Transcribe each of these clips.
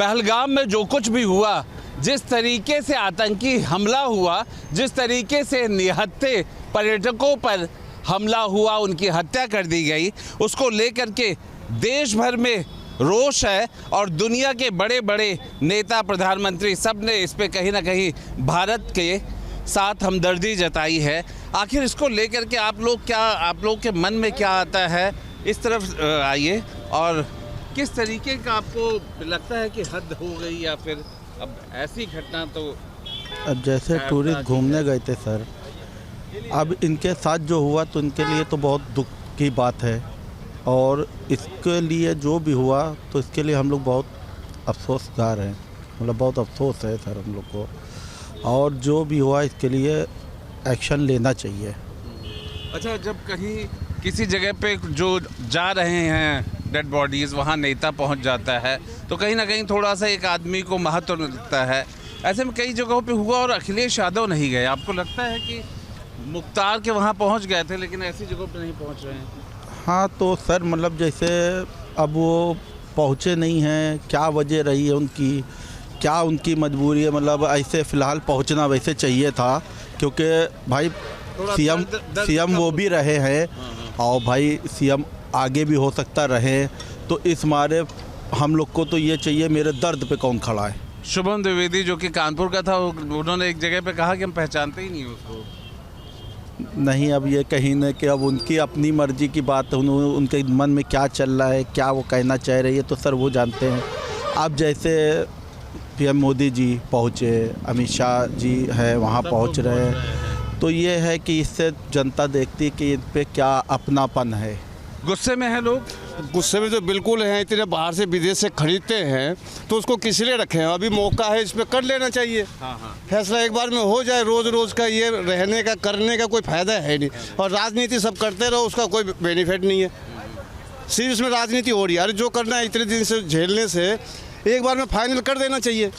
पहलगाम में जो कुछ भी हुआ, जिस तरीके से आतंकी हमला हुआ, जिस तरीके से निहत्थे पर्यटकों पर हमला हुआ, उनकी हत्या कर दी गई, उसको लेकर के देश भर में रोष है और दुनिया के बड़े बड़े नेता, प्रधानमंत्री सब ने इस पे कहीं ना कहीं भारत के साथ हमदर्दी जताई है। आखिर इसको लेकर के आप लोग के मन में क्या आता है? इस तरफ आइए। और किस तरीके का आपको लगता है कि हद हो गई, या फिर अब ऐसी घटना तो अब जैसे टूरिस्ट घूमने गए थे सर, अब इनके साथ जो हुआ तो इनके लिए तो बहुत दुख की बात है, और इसके लिए जो भी हुआ तो इसके लिए हम लोग बहुत अफसोसदार हैं, मतलब बहुत अफसोस है सर हम लोग को, और जो भी हुआ इसके लिए एक्शन लेना चाहिए। अच्छा, जब कहीं किसी जगह पे जो जा रहे हैं डेड बॉडीज़, वहाँ नेता पहुँच जाता है तो कहीं ना कहीं थोड़ा सा एक आदमी को महत्व लगता है। ऐसे में कई जगहों पे हुआ और अखिलेश यादव नहीं गए। आपको लगता है कि मुख्तार के वहाँ पहुँच गए थे लेकिन ऐसी जगहों पे नहीं पहुँच रहे हैं? हाँ तो सर मतलब जैसे अब वो पहुँचे नहीं हैं, क्या वजह रही है उनकी, क्या उनकी मजबूरी है? मतलब ऐसे फ़िलहाल पहुँचना वैसे चाहिए था, क्योंकि भाई सीएम वो भी रहे हैं और भाई सीएम आगे भी हो सकता रहे, तो इस मारे हम लोग को तो ये चाहिए, मेरे दर्द पे कौन खड़ा है। शुभम द्विवेदी जो कि कानपुर का था, उन्होंने एक जगह पे कहा कि हम पहचानते ही नहीं उसको। नहीं, अब ये कहीं न कि अब उनकी अपनी मर्जी की बात है, उनके मन में क्या चल रहा है, क्या वो कहना चाह रही है, तो सर वो जानते हैं। अब जैसे पीएम मोदी जी पहुँचे, अमित शाह जी है वहाँ पहुँच रहे हैं, तो ये है कि इससे जनता देखती है कि इन पे क्या अपनापन है। गुस्से में हैं लोग? गुस्से में तो बिल्कुल हैं। इतने बाहर से विदेश से खरीदते हैं तो उसको किस लिए रखें? अभी मौका है, इस पर कर लेना चाहिए। फैसला एक बार में हो जाए। रोज़ रोज़ का ये रहने का करने का कोई फ़ायदा है नहीं, और राजनीति सब करते रहो, उसका कोई बेनिफिट नहीं है। सिर्फ इसमें राजनीति हो रही है। अरे जो करना है इतने दिन से झेलने से एक बार में फाइनल कर देना चाहिए।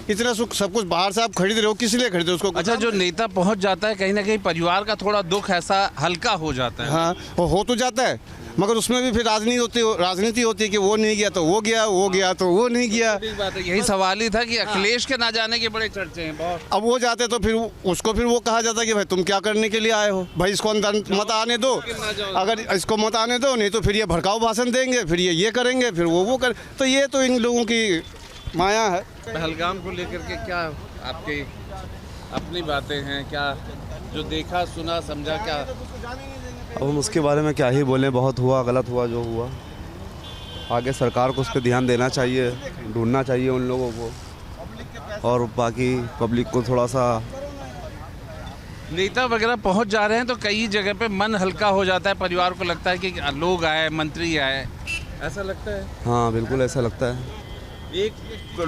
इतना सब कुछ बाहर से आप खरीद रहे हो, किस लिए खरीदे उसको? अच्छा, जो नेता पहुंच जाता है कहीं ना कहीं परिवार का थोड़ा दुख ऐसा हल्का हो जाता है। हाँ, हो तो जाता है, मगर उसमें भी फिर राजनीति होती है कि वो नहीं गया तो वो गया, वो गया तो वो नहीं गया। बात है, यही सवाल ही था कि अखिलेश के ना जाने के बड़े चर्चे हैं बहुत। अब वो जाते तो फिर उसको फिर वो कहा जाता कि भाई तुम क्या करने के लिए आए हो, भाई इसको अंदर मत आने दो, अगर इसको मत आने दो, नहीं तो फिर ये भड़काऊ भाषण देंगे, फिर ये करेंगे, फिर वो कर। तो ये तो इन लोगों की माया है। पहलगाम को लेकर के क्या आपकी अपनी बातें हैं? क्या जो देखा, सुना, समझा, क्या? अब हम उसके बारे में क्या ही बोलें, बहुत हुआ, गलत हुआ जो हुआ। आगे सरकार को उस पर ध्यान देना चाहिए, ढूंढना चाहिए उन लोगों को, और बाकी पब्लिक को थोड़ा सा। नेता वगैरह पहुंच जा रहे हैं तो कई जगह पे मन हल्का हो जाता है, परिवार को लगता है कि लोग आए, मंत्री आए, ऐसा लगता है। हाँ बिल्कुल ऐसा लगता है। एक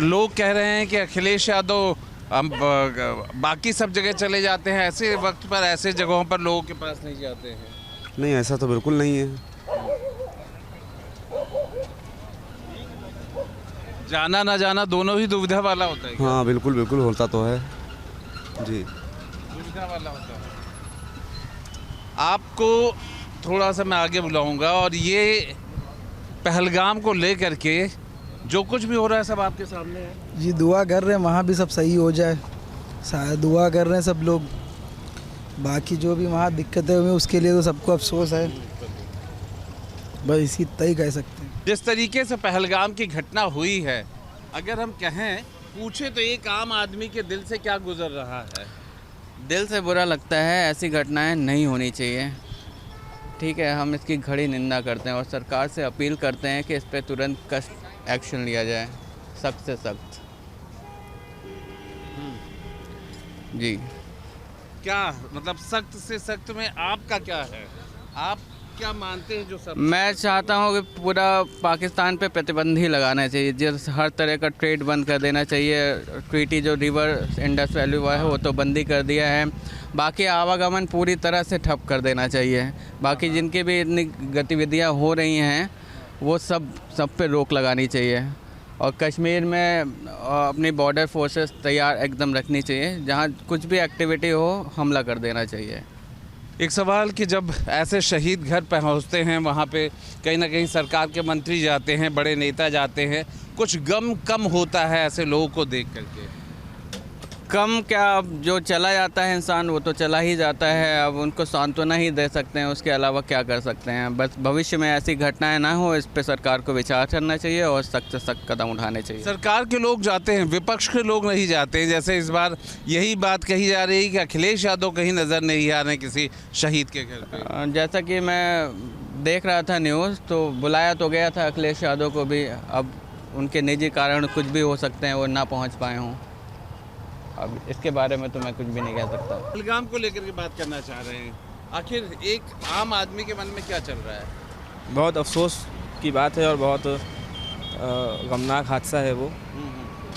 लोग कह रहे हैं कि अखिलेश यादव बाकी सब जगह चले जाते हैं, ऐसे वक्त पर ऐसे जगहों पर लोगों के पास नहीं जाते हैं। नहीं, ऐसा तो बिल्कुल नहीं है। जाना ना जाना दोनों ही दुविधा वाला होता है क्या? हाँ बिल्कुल बिल्कुल होता तो है जी, दुविधा वाला होता है। आपको थोड़ा सा मैं आगे बुलाऊंगा, और ये पहलगाम को लेकर के जो कुछ भी हो रहा है सब आपके सामने है जी। दुआ कर रहे हैं वहाँ भी सब सही हो जाए, शायद दुआ कर रहे हैं सब लोग। बाकी जो भी वहाँ दिक्कतें हुई उसके लिए तो सबको अफसोस है, बस इसी तय कह सकते हैं। जिस तरीके से पहलगाम की घटना हुई है, अगर हम कहें, पूछे तो एक आम आदमी के दिल से क्या गुजर रहा है? दिल से बुरा लगता है, ऐसी घटनाएं नहीं होनी चाहिए। ठीक है, हम इसकी घड़ी निंदा करते हैं और सरकार से अपील करते हैं कि इस पर तुरंत कष्ट एक्शन लिया जाए, सख्त से सख्त। जी, क्या मतलब सख्त से सख्त में आपका क्या है? आप क्या मानते हैं? जो सब मैं चाहता हूँ कि पूरा पाकिस्तान पे प्रतिबंध ही लगाना चाहिए, जिस हर तरह का ट्रेड बंद कर देना चाहिए। ट्रीटी जो रिवर इंडस वैली हुआ है वो तो बंदी कर दिया है, बाकी आवागमन पूरी तरह से ठप कर देना चाहिए। बाकी जिनकी भी इतनी गतिविधियाँ हो रही हैं वो सब पे रोक लगानी चाहिए, और कश्मीर में अपनी बॉर्डर फोर्सेस तैयार एकदम रखनी चाहिए। जहाँ कुछ भी एक्टिविटी हो हमला कर देना चाहिए। एक सवाल कि जब ऐसे शहीद घर पहुंचते हैं वहाँ पे कहीं ना कहीं सरकार के मंत्री जाते हैं, बड़े नेता जाते हैं, कुछ गम कम होता है ऐसे लोगों को देख करके? कम क्या, अब जो चला जाता है इंसान वो तो चला ही जाता है, अब उनको सांत्वना ही दे सकते हैं, उसके अलावा क्या कर सकते हैं। बस भविष्य में ऐसी घटनाएं ना हो, इस पे सरकार को विचार करना चाहिए और सख्त से सख्त कदम उठाने चाहिए। सरकार के लोग जाते हैं, विपक्ष के लोग नहीं जाते। जैसे इस बार यही बात कही जा रही है कि अखिलेश यादव कहीं नज़र नहीं आ रहे किसी शहीद के घर पे। जैसा कि मैं देख रहा था न्यूज़, तो बुलाया तो गया था अखिलेश यादव को भी, अब उनके निजी कारण कुछ भी हो सकते हैं, वो ना पहुँच पाए हों। अब इसके बारे में तो मैं कुछ भी नहीं कह सकता। पहलगाम को लेकर के बात करना चाह रहे हैं, आखिर एक आम आदमी के मन में क्या चल रहा है? बहुत अफसोस की बात है और बहुत गमनाक हादसा है वो।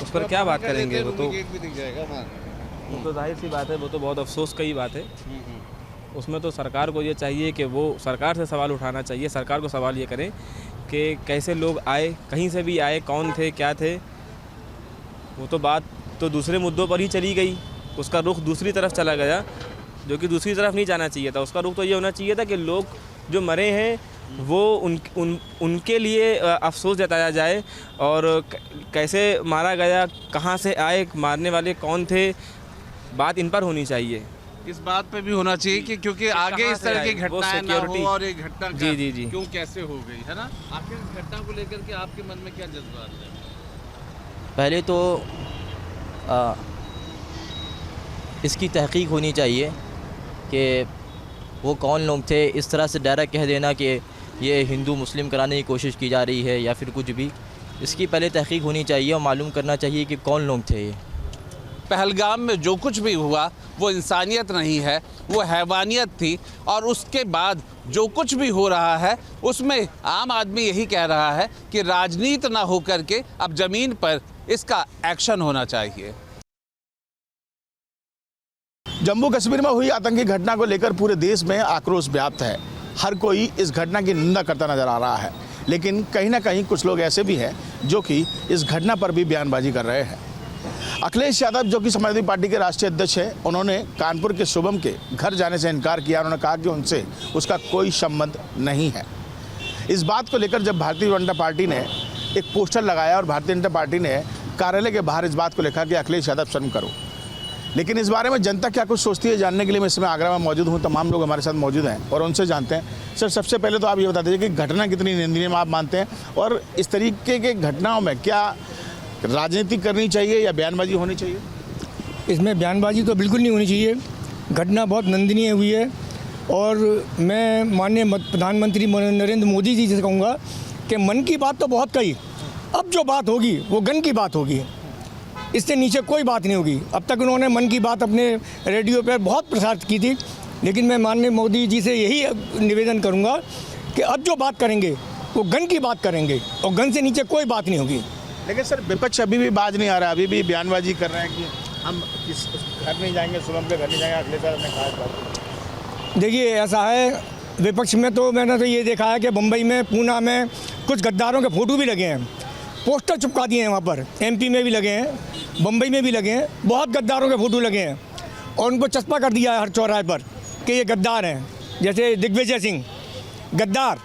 उस पर क्या बात करेंगे, वो तो जाहिर सी बात है, वो तो बहुत अफसोस की बात है। उसमें तो सरकार को ये चाहिए कि वो सरकार से सवाल उठाना चाहिए। सरकार को सवाल ये करें कि कैसे लोग आए, कहीं से भी आए, कौन थे, क्या थे। वो तो बात तो दूसरे मुद्दों पर ही चली गई, उसका रुख दूसरी तरफ चला गया, जो कि दूसरी तरफ नहीं जाना चाहिए था। उसका रुख तो ये होना चाहिए था कि लोग जो मरे हैं वो उनके लिए अफसोस जताया जाए, और कैसे मारा गया, कहाँ से आए, मारने वाले कौन थे, बात इन पर होनी चाहिए। इस बात पे भी होना चाहिए कि क्योंकि आगे इस तरह की घटनाएं ना हो, और एक घटना जी क्यों कैसे हो गई, है ना? आखिर इस घटना को लेकर के आपके मन में क्या जज्बात है? पहले तो इसकी तहकीक होनी चाहिए कि वो कौन लोग थे। इस तरह से डायरेक्ट कह देना कि ये हिंदू मुस्लिम कराने की कोशिश की जा रही है या फिर कुछ भी, इसकी पहले तहकीक होनी चाहिए और मालूम करना चाहिए कि कौन लोग थे ये। पहलगाम में जो कुछ भी हुआ वो इंसानियत नहीं है, वो हैवानियत थी। और उसके बाद जो कुछ भी हो रहा है उसमें आम आदमी यही कह रहा है कि राजनीति ना हो करके अब ज़मीन पर इसका एक्शन होना चाहिए। जम्मू कश्मीर में हुई आतंकी घटना को लेकर पूरे देश में आक्रोश व्याप्त है। हर कोई इस घटना की निंदा करता नजर आ रहा है, लेकिन कहीं ना कहीं कुछ लोग ऐसे भी हैं जो कि इस घटना पर भी बयानबाजी कर रहे हैं। अखिलेश यादव, जो कि समाजवादी पार्टी के राष्ट्रीय अध्यक्ष हैं, उन्होंने कानपुर के शुभम के घर जाने से इनकार किया। उन्होंने कहा कि उनसे उसका कोई संबंध नहीं है। इस बात को लेकर जब भारतीय जनता पार्टी ने एक पोस्टर लगाया और भारतीय जनता पार्टी ने कार्यालय के बाहर इस बात को लिखा कि अखिलेश यादव शर्म करो, लेकिन इस बारे में जनता क्या कुछ सोचती है जानने के लिए मैं इस समय आगरा में मौजूद हूँ। तमाम लोग हमारे साथ मौजूद हैं और उनसे जानते हैं। सर, सबसे पहले तो आप ये बता दीजिए कि घटना कितनी निंदनीय आप मानते हैं, और इस तरीके के घटनाओं में क्या राजनीति करनी चाहिए या बयानबाजी होनी चाहिए? इसमें बयानबाजी तो बिल्कुल नहीं होनी चाहिए। घटना बहुत निंदनीय हुई है, और मैं माननीय प्रधानमंत्री नरेंद्र मोदी जी से कहूँगा कि मन की बात तो बहुत कही, अब जो बात होगी वो गन की बात होगी, इससे नीचे कोई बात नहीं होगी। अब तक उन्होंने मन की बात अपने रेडियो पर बहुत प्रसारित की थी, लेकिन मैं माननीय मोदी जी से यही निवेदन करूँगा कि अब जो बात करेंगे वो गन की बात करेंगे, और गन से नीचे कोई बात नहीं होगी। लेकिन सर, विपक्ष अभी भी बाज नहीं आ रहा, अभी भी बयानबाजी कर रहे हैं कि हम किस घर नहीं जाएंगे, शुभम के घर नहीं जाएंगे। अखिलेश यादव ने कहा इस बात। देखिए, ऐसा है, विपक्ष में तो मैंने तो ये देखा है कि मुंबई में, पूना में कुछ गद्दारों के फोटो भी लगे हैं, पोस्टर चिपका दिए हैं वहाँ पर। एमपी में भी लगे हैं, मुंबई में भी लगे हैं, बहुत गद्दारों के फोटो लगे हैं, और उनको चस्पा कर दिया है हर चौराहे पर कि ये गद्दार हैं। जैसे दिग्विजय सिंह गद्दार,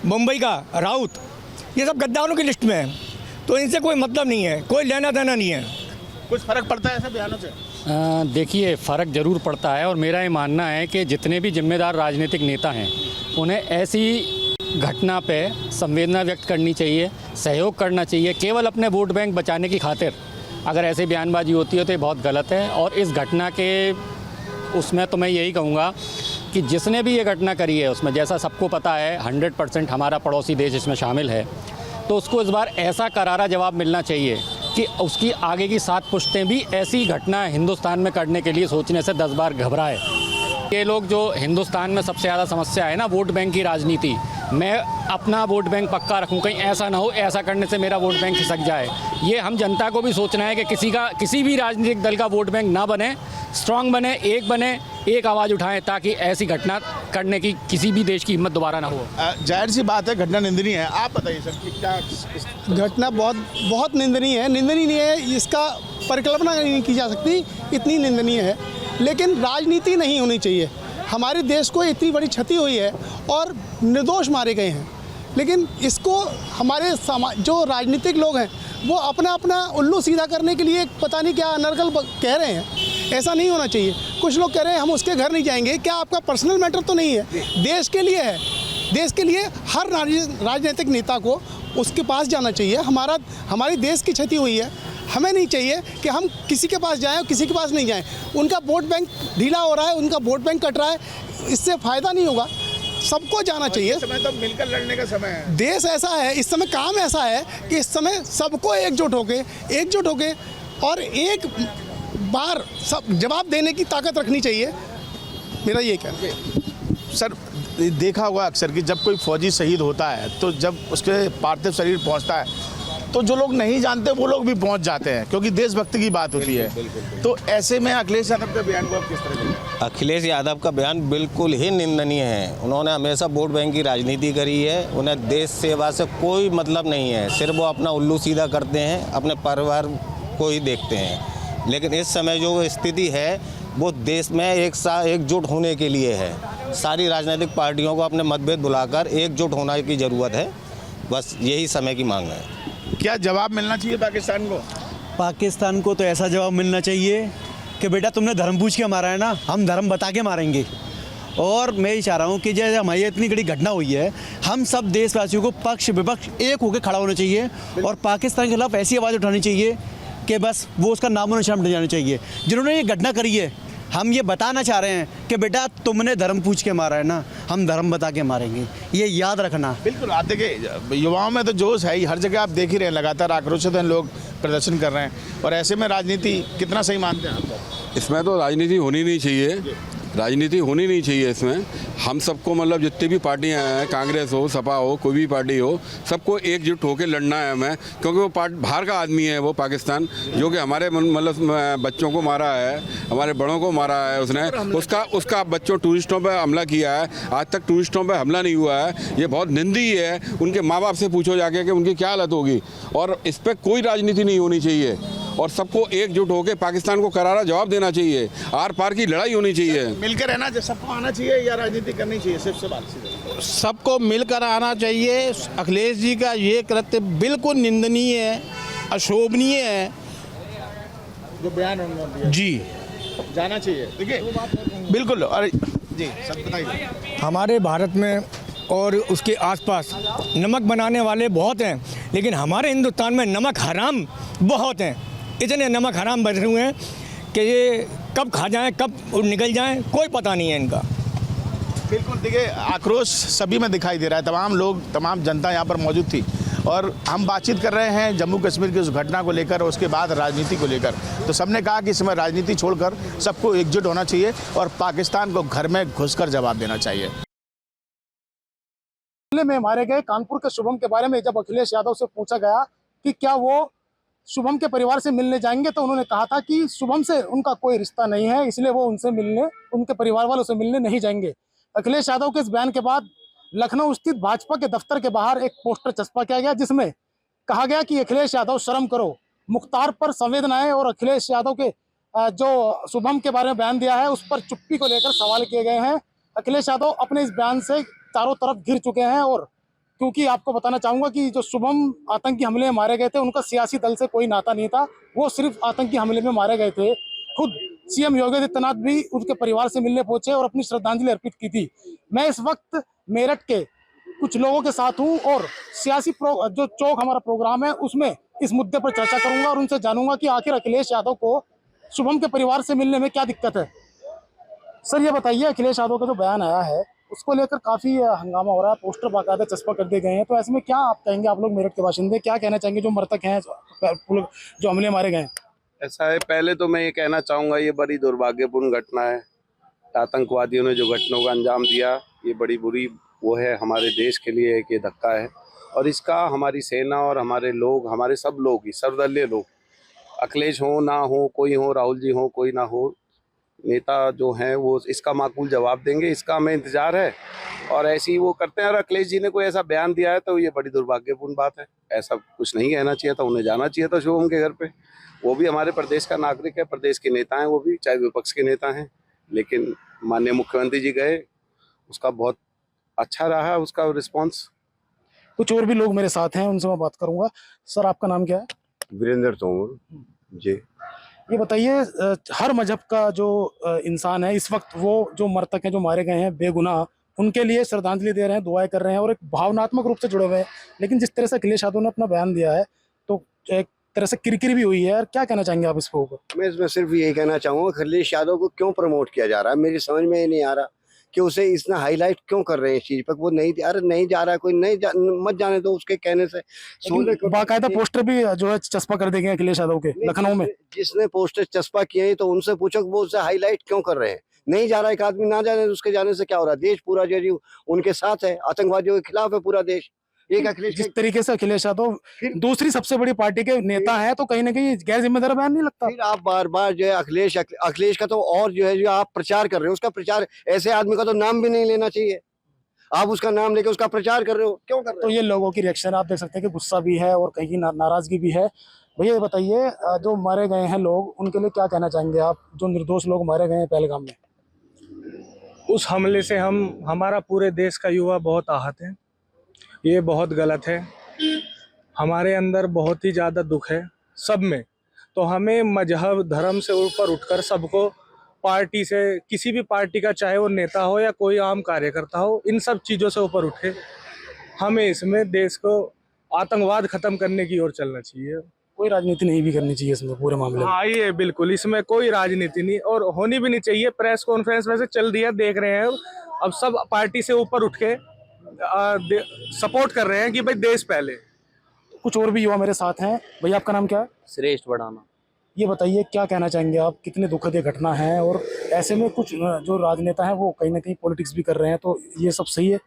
मुंबई का राउत, ये सब गद्दारों की लिस्ट में है। तो इनसे कोई मतलब नहीं है, कोई लेना देना नहीं है। कुछ फर्क पड़ता है ऐसे बयानों से? देखिए, फ़र्क ज़रूर पड़ता है, और मेरा ये मानना है कि जितने भी जिम्मेदार राजनीतिक नेता हैं उन्हें ऐसी घटना पे संवेदना व्यक्त करनी चाहिए, सहयोग करना चाहिए। केवल अपने वोट बैंक बचाने की खातिर अगर ऐसी बयानबाजी होती है तो ये बहुत गलत है। और इस घटना के उसमें तो मैं यही कहूँगा कि जिसने भी ये घटना करी है उसमें, जैसा सबको पता है, 100% हमारा पड़ोसी देश इसमें शामिल है, तो उसको इस बार ऐसा करारा जवाब मिलना चाहिए कि उसकी आगे की 7 पुश्तें भी ऐसी घटना हिंदुस्तान में करने के लिए सोचने से 10 बार घबराए। ये लोग, जो हिंदुस्तान में सबसे ज़्यादा समस्या है ना, वोट बैंक की राजनीति, मैं अपना वोट बैंक पक्का रखूं, कहीं ऐसा ना हो ऐसा करने से मेरा वोट बैंक खिसक जाए। ये हम जनता को भी सोचना है कि किसी भी राजनीतिक दल का वोट बैंक ना बने, स्ट्रांग बने, एक आवाज़ उठाएं, ताकि ऐसी घटना करने की किसी भी देश की हिम्मत दोबारा ना हो। जाहिर सी बात है, घटना निंदनीय है। आप बताइए सर कि क्या घटना बहुत निंदनीय है। निंदनीय है, इसका परिकल्पना नहीं की जा सकती, इतनी निंदनीय है। लेकिन राजनीति नहीं होनी चाहिए। हमारे देश को इतनी बड़ी क्षति हुई है और निर्दोष मारे गए हैं, लेकिन इसको हमारे जो राजनीतिक लोग हैं वो अपना अपना उल्लू सीधा करने के लिए पता नहीं क्या अनर्गल कह रहे हैं। ऐसा नहीं होना चाहिए। कुछ लोग कह रहे हैं हम उसके घर नहीं जाएंगे। क्या आपका पर्सनल मैटर तो नहीं है, देश के लिए है। देश के लिए हर राजनीतिक नेता को उसके पास जाना चाहिए। हमारी देश की क्षति हुई है, हमें नहीं चाहिए कि हम किसी के पास जाएं और किसी के पास नहीं जाएं। उनका वोट बैंक ढीला हो रहा है, उनका वोट बैंक कट रहा है, इससे फ़ायदा नहीं होगा। सबको जाना चाहिए। इस समय तो मिलकर लड़ने का समय है। देश ऐसा है, इस समय काम ऐसा है कि इस समय सबको एकजुट होके और एक बार सब जवाब देने की ताकत रखनी चाहिए। मेरा ये कहना है। सर, देखा होगा अक्सर कि जब कोई फौजी शहीद होता है तो जब उसके पार्थिव शरीर पहुंचता है तो जो लोग नहीं जानते वो लोग भी पहुंच जाते हैं, क्योंकि देशभक्ति की बात होती है। तो ऐसे में अखिलेश यादव के बयान को आप किस तरह देखते हैं? अखिलेश यादव का बयान बिल्कुल ही निंदनीय है। उन्होंने हमेशा वोट बैंक की राजनीति करी है। उन्हें देश सेवा से कोई मतलब नहीं है। सिर्फ वो अपना उल्लू सीधा करते हैं, अपने परिवार को ही देखते हैं। लेकिन इस समय जो स्थिति है वो देश में एकजुट होने के लिए है। सारी राजनीतिक पार्टियों को अपने मतभेद भुलाकर एकजुट होने की ज़रूरत है। बस यही समय की मांग है। क्या जवाब मिलना चाहिए पाकिस्तान को? पाकिस्तान को तो ऐसा जवाब मिलना चाहिए कि बेटा तुमने धर्म पूछ के मारा है ना, हम धर्म बता के मारेंगे। और मैं ये चाह रहा हूँ कि जैसे हमारी इतनी बड़ी घटना हुई है, हम सब देशवासियों को पक्ष विपक्ष एक होकर खड़ा होना चाहिए और पाकिस्तान के खिलाफ ऐसी आवाज़ उठानी चाहिए कि बस वो उसका नामो निशान मिट जाना चाहिए। जिन्होंने ये घटना करी है, हम ये बताना चाह रहे हैं कि बेटा तुमने धर्म पूछ के मारा है ना, हम धर्म बता के मारेंगे, ये याद रखना। बिल्कुल। आप देखिए, युवाओं में तो जोश है ही, हर जगह आप देख ही रहे हैं, लगातार आक्रोशित हैं लोग, प्रदर्शन कर रहे हैं। और ऐसे में राजनीति कितना सही मानते हैं आप? इसमें तो राजनीति होनी नहीं चाहिए, राजनीति होनी नहीं चाहिए इसमें। हम सबको मतलब जितनी भी पार्टियां हैं, कांग्रेस हो, सपा हो, कोई भी पार्टी हो, सबको एकजुट होकर लड़ना है हमें। क्योंकि वो बाहर का आदमी है, वो पाकिस्तान, जो कि हमारे मतलब बच्चों को मारा है, हमारे बड़ों को मारा है उसने। उसका बच्चों टूरिस्टों पर हमला किया है। आज तक टूरिस्टों पर हमला नहीं हुआ है। ये बहुत निंदनीय है। उनके माँ बाप से पूछो जाके कि उनकी क्या हालत होगी। और इस पर कोई राजनीति नहीं होनी चाहिए और सबको एकजुट होकर पाकिस्तान को करारा जवाब देना चाहिए। आर पार की लड़ाई होनी चाहिए। मिलकर रहना, सबको आना चाहिए या राजनीति करनी चाहिए? सिर्फ से बात सबको मिलकर आना चाहिए। अखिलेश जी का ये कृत्य बिल्कुल निंदनीय है, अशोभनीय है। जो बयान उन्होंने दिया जी, जाना चाहिए। देखिए, बिल्कुल। और जी सब बताइए। हमारे भारत में और उसके आसपास नमक बनाने वाले बहुत हैं, लेकिन हमारे हिंदुस्तान में नमक हराम बहुत हैं। इतने नमक हराम बैठे हुए हैं कि ये कब खा जाएं, कब निकल जाएं, कोई पता नहीं है इनका। बिल्कुल। देखिए, आक्रोश सभी में दिखाई दे रहा है। तमाम लोग, तमाम जनता यहाँ पर मौजूद थी और हम बातचीत कर रहे हैं जम्मू कश्मीर की उस घटना को लेकर और उसके बाद राजनीति को लेकर। तो सबने कहा कि इस समय राजनीति छोड़कर सबको एकजुट होना चाहिए और पाकिस्तान को घर में घुसकर जवाब देना चाहिए। में मारे गए कानपुर के शुभम के बारे में जब अखिलेश यादव से पूछा गया कि क्या वो शुभम के परिवार से मिलने जाएंगे, तो उन्होंने कहा था कि शुभम से उनका कोई रिश्ता नहीं है, इसलिए वो उनसे मिलने, उनके परिवार वालों से मिलने नहीं जाएंगे। अखिलेश यादव के इस बयान के बाद लखनऊ स्थित भाजपा के दफ्तर के बाहर एक पोस्टर चस्पा किया गया, जिसमें कहा गया कि अखिलेश यादव शर्म करो, मुख्तार पर संवेदनाएं और अखिलेश यादव के जो शुभम के बारे में बयान दिया है उस पर चुप्पी को लेकर सवाल किए गए हैं। अखिलेश यादव अपने इस बयान से चारों तरफ घिर चुके हैं। और क्योंकि आपको बताना चाहूँगा कि जो शुभम आतंकी हमले में मारे गए थे, उनका सियासी दल से कोई नाता नहीं था, वो सिर्फ आतंकी हमले में मारे गए थे। खुद सीएम योगी आदित्यनाथ भी उनके परिवार से मिलने पहुंचे और अपनी श्रद्धांजलि अर्पित की थी। मैं इस वक्त मेरठ के कुछ लोगों के साथ हूं और सियासी जो चौक हमारा प्रोग्राम है उसमें इस मुद्दे पर चर्चा करूंगा और उनसे जानूंगा कि आखिर अखिलेश यादव को शुभम के परिवार से मिलने में क्या दिक्कत है। सर, ये बताइए, अखिलेश यादव का जो बयान आया है उसको लेकर काफ़ी हंगामा हो रहा है, पोस्टर बाकायदा चस्पा कर दिए गए हैं, तो ऐसे में क्या आप कहेंगे? आप लोग मेरठ के बाशिंदे क्या कहना चाहेंगे जो मृतक हैं, जो हमले मारे गए हैं? ऐसा है, पहले तो मैं ये कहना चाहूँगा, ये बड़ी दुर्भाग्यपूर्ण घटना है। आतंकवादियों ने जो घटनाओं का अंजाम दिया, ये बड़ी बुरी वो है, हमारे देश के लिए एक ये धक्का है। और इसका हमारी सेना और हमारे लोग, हमारे सब लोग ही, सर्वदलीय लोग, अखिलेश हो ना हो, कोई हो, राहुल जी हो, कोई ना हो, नेता जो हैं वो इसका माकूल जवाब देंगे, इसका हमें इंतजार है। और ऐसे ही वो करते हैं। और अखिलेश जी ने कोई ऐसा बयान दिया है तो ये बड़ी दुर्भाग्यपूर्ण बात है। ऐसा कुछ नहीं कहना चाहिए था, उन्हें जाना चाहिए था शुभम के घर पे। वो भी हमारे प्रदेश का नागरिक है, प्रदेश के नेता हैं, वो भी चाहे विपक्ष के नेता हैं, लेकिन माननीय मुख्यमंत्री जी गए, उसका बहुत अच्छा रहा उसका रिस्पांस। कुछ और भी लोग मेरे साथ हैं, उनसे मैं बात करूंगा। सर, आपका नाम क्या है? वीरेंद्र तोमर जी। ये बताइए, हर मजहब का जो इंसान है इस वक्त, वो जो मृतक हैं, जो मारे गए हैं बेगुनाह, उनके लिए श्रद्धांजलि दे रहे हैं, दुआएं कर रहे हैं और एक भावनात्मक रूप से जुड़े हुए हैं। लेकिन जिस तरह से अखिलेश यादव ने अपना बयान दिया है, तो एक तरह से किरकिरी भी हुई है। और क्या कहना चाहेंगे आप इसके ऊपर? मैं इसमें सिर्फ यही कहना चाहूँगा, अखिलेश यादव को क्यों प्रमोट किया जा रहा है, मेरी समझ में ये नहीं आ रहा कि उसे इतना हाईलाइट क्यों कर रहे हैं इस चीज पर। वो नहीं, अरे नहीं जा रहा है कोई, मत जाने दो उसके कहने से। बाकायदा पोस्टर भी जो है चस्पा कर देंगे अखिलेश यादव के लखनऊ में। जिसने पोस्टर चस्पा किए हैं तो उनसे पूछो वो उसे हाईलाइट क्यों कर रहे हैं। नहीं जा रहा एक आदमी, ना जाने उसके जाने से क्या हो रहा है। देश पूरा जो उनके साथ है, आतंकवादियों के खिलाफ है पूरा देश। एक अखिलेश, जिस तरीके से अखिलेश यादव दूसरी सबसे बड़ी पार्टी के नेता हैं, तो कहीं ना कहीं गैर जिम्मेदार बयान नहीं लगता? फिर आप बार बार जो है अखिलेश का तो, और जो है जो आप प्रचार कर रहे हो उसका प्रचार, ऐसे आदमी का तो नाम भी नहीं लेना चाहिए। आप उसका नाम लेके उसका प्रचार कर रहे हो, क्यों कर रहे हो? तो ये लोगों की रिएक्शन आप देख सकते हैं कि गुस्सा भी है और कहीं नाराजगी भी है। भैया ये बताइए, जो मारे गए हैं लोग, उनके लिए क्या कहना चाहेंगे आप, जो निर्दोष लोग मारे गए हैं पहलगाम में? उस हमले से हमारा पूरे देश का युवा बहुत आहत है। ये बहुत गलत है। हमारे अंदर बहुत ही ज़्यादा दुख है सब में। तो हमें मजहब धर्म से ऊपर उठकर सबको, पार्टी से, किसी भी पार्टी का, चाहे वो नेता हो या कोई आम कार्यकर्ता हो, इन सब चीज़ों से ऊपर उठे हमें इसमें देश को आतंकवाद खत्म करने की ओर चलना चाहिए। कोई राजनीति नहीं भी करनी चाहिए इसमें पूरे मामले में। हाँ, ये बिल्कुल, इसमें कोई राजनीति नहीं और होनी भी नहीं चाहिए। प्रेस कॉन्फ्रेंस वैसे चल दिया, देख रहे हैं अब सब पार्टी से ऊपर उठ के सपोर्ट कर रहे हैं कि भाई देश पहले। कुछ और भी युवा मेरे साथ हैं। भैया आपका नाम क्या है? श्रेष्ठ बढ़ाना। ये बताइए, क्या कहना चाहेंगे आप, कितने दुखद ये घटना है और ऐसे में कुछ जो राजनेता हैं वो कहीं ना कहीं पॉलिटिक्स भी कर रहे हैं, तो ये सब सही है?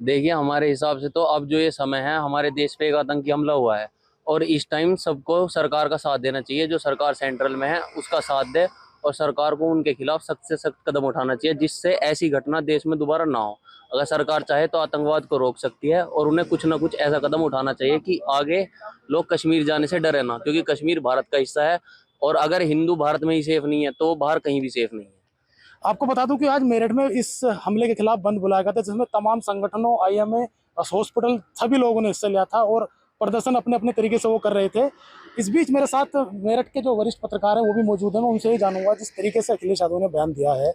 देखिए, हमारे हिसाब से तो अब जो ये समय है, हमारे देश पे एक आतंकी हमला हुआ है और इस टाइम सबको सरकार का साथ देना चाहिए। जो सरकार सेंट्रल में है उसका साथ दे और सरकार को उनके खिलाफ सख्त से सख्त कदम उठाना चाहिए, जिससे ऐसी घटना देश में दोबारा ना हो। अगर सरकार चाहे तो आतंकवाद को रोक सकती है और उन्हें कुछ ना कुछ ऐसा कदम उठाना चाहिए कि आगे लोग कश्मीर जाने से डरे ना, क्योंकि कश्मीर भारत का हिस्सा है और अगर हिंदू भारत में ही सेफ नहीं है तो बाहर कहीं भी सेफ नहीं है। आपको बता दूं कि आज मेरठ में इस हमले के खिलाफ बंद बुलाया गया था, जिसमें तमाम संगठनों, IMA, हॉस्पिटल, सभी लोगों ने हिस्सा लिया था और प्रदर्शन अपने अपने तरीके से वो कर रहे थे। इस बीच मेरे साथ मेरठ के जो वरिष्ठ पत्रकार हैं वो भी मौजूद हैं। मैं उनसे ही जानूंगा, जिस तरीके से अखिलेश यादव ने बयान दिया है,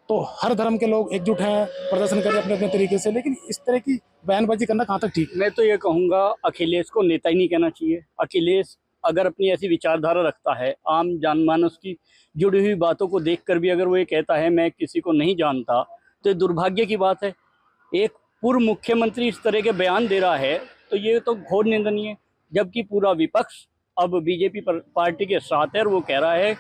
तो हर धर्म के लोग एकजुट हैं, प्रदर्शन करें अपने अपने तरीके से, लेकिन इस तरह की बयानबाजी करना कहाँ तक ठीक? मैं तो ये कहूँगा, अखिलेश को नेता ही नहीं कहना चाहिए। अखिलेश अगर अपनी ऐसी विचारधारा रखता है, आम जनमानस की जुड़ी हुई बातों को देखकर भी अगर वो ये कहता है मैं किसी को नहीं जानता, तो ये दुर्भाग्य की बात है। एक पूर्व मुख्यमंत्री इस तरह के बयान दे रहा है तो ये तो घोर निंदनीय है। जबकि पूरा विपक्ष अब बीजेपी पार्टी के साथ है और वो कह रहा है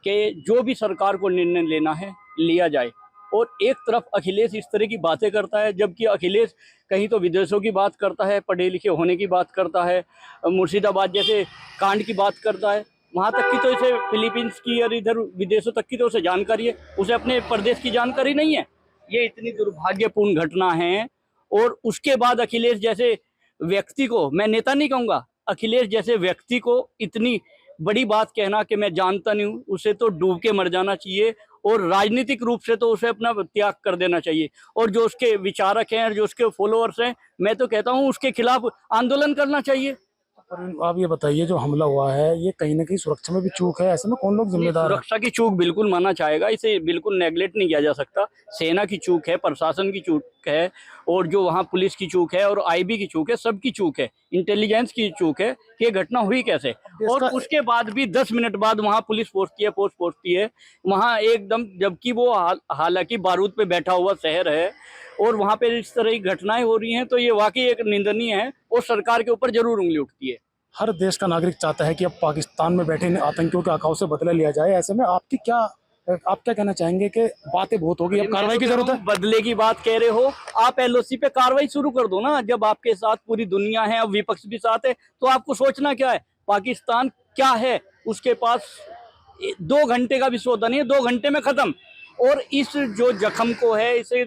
कि जो भी सरकार को निर्णय लेना है लिया जाए, और एक तरफ अखिलेश इस तरह की बातें करता है, जबकि अखिलेश कहीं तो विदेशों की बात करता है, पढ़े लिखे होने की बात करता है, मुर्शिदाबाद जैसे कांड की बात करता है, वहाँ तक की तो इसे फिलीपींस की और इधर विदेशों तक की तो उसे जानकारी है, उसे अपने प्रदेश की जानकारी नहीं है। ये इतनी दुर्भाग्यपूर्ण घटना है। और उसके बाद अखिलेश जैसे व्यक्ति को, मैं नेता नहीं कहूँगा, अखिलेश जैसे व्यक्ति को इतनी बड़ी बात कहना कि मैं जानता नहीं हूँ, उसे तो डूब के मर जाना चाहिए और राजनीतिक रूप से तो उसे अपना त्याग कर देना चाहिए। और जो उसके विचारक हैं और जो उसके फॉलोअर्स हैं, मैं तो कहता हूँ उसके खिलाफ आंदोलन करना चाहिए। आप ये बताइए, जो हमला हुआ है ये कहीं ना कहीं सुरक्षा में भी चूक है, ऐसे में कौन लोग जिम्मेदार हैं? सुरक्षा की चूक बिल्कुल माना जाएगा, इसे बिल्कुल नेगलेक्ट नहीं किया जा सकता। सेना की चूक है, प्रशासन की चूक है, और जो वहाँ पुलिस की चूक है और IB की चूक है, सबकी चूक है, इंटेलिजेंस की चूक है कि ये घटना हुई कैसे। और उसके बाद भी 10 मिनट बाद वहाँ पुलिस पहुँचती है वहाँ एकदम, जबकि वो हालांकि बारूद पे बैठा हुआ शहर है और वहाँ पे इस तरह की घटनाएं हो रही हैं, तो ये वाकई एक निंदनीय है और सरकार के ऊपर जरूर उंगली उठती है। हर देश का नागरिक चाहता है कि अब पाकिस्तान में बैठे आतंकियों के आकाओं से बदला लिया जाए। ऐसे में आप क्या कहना चाहेंगे कि बातें बहुत होगी, अब कार्रवाई की जरूरत है? बदले की बात कह रहे हो आप, LOC पे कार्रवाई शुरू कर दो ना। जब आपके साथ पूरी दुनिया है, अब विपक्ष भी साथ है, तो आपको सोचना क्या है? पाकिस्तान क्या है, उसके पास 2 घंटे का भी सौदा नहीं है, 2 घंटे में खत्म। और इस जो जख्म को है, इसे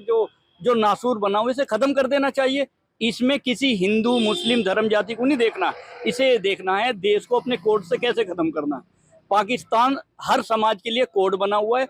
जो नासूर बना हुआ, इसे खत्म कर देना चाहिए। इसमें किसी हिंदू मुस्लिम धर्म जाति को नहीं देखना, इसे देखना है देश को अपने कोड से कैसे खत्म करना है। पाकिस्तान हर समाज के लिए कोड बना हुआ है